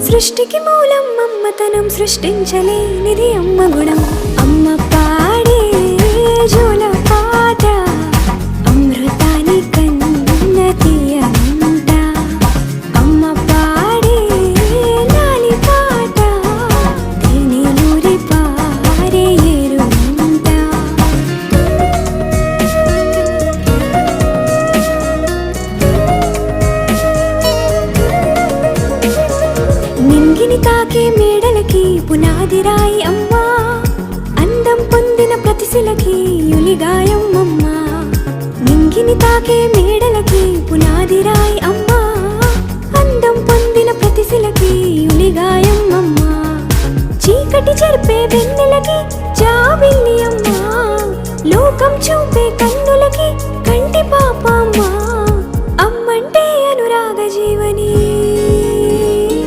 సృష్టికి మూలం అమ్మతనం, సృష్టించలేనిది అమ్మ గుణం. అమ్మ పాడే జోల పాట అమృతాని కన్న తీయంట. అమ్మ పాడే లాలి పాట తేనెలూరి పారే ఏరుంట. నింగిని తాకే మేడలకి పునాది రాయి అమ్మా, అందం పొందిన ప్రతిశిలకి యులిగాయం అమ్మా. నింగిని తాకే మేడలకి పునాది రాయి అమ్మా, అందం పొందిన ప్రతిశిలకి యులిగాయం అమ్మా. చీకటి చెరిపే వెన్నెలకి జాబిల్లి అమ్మా, లోకం చూపే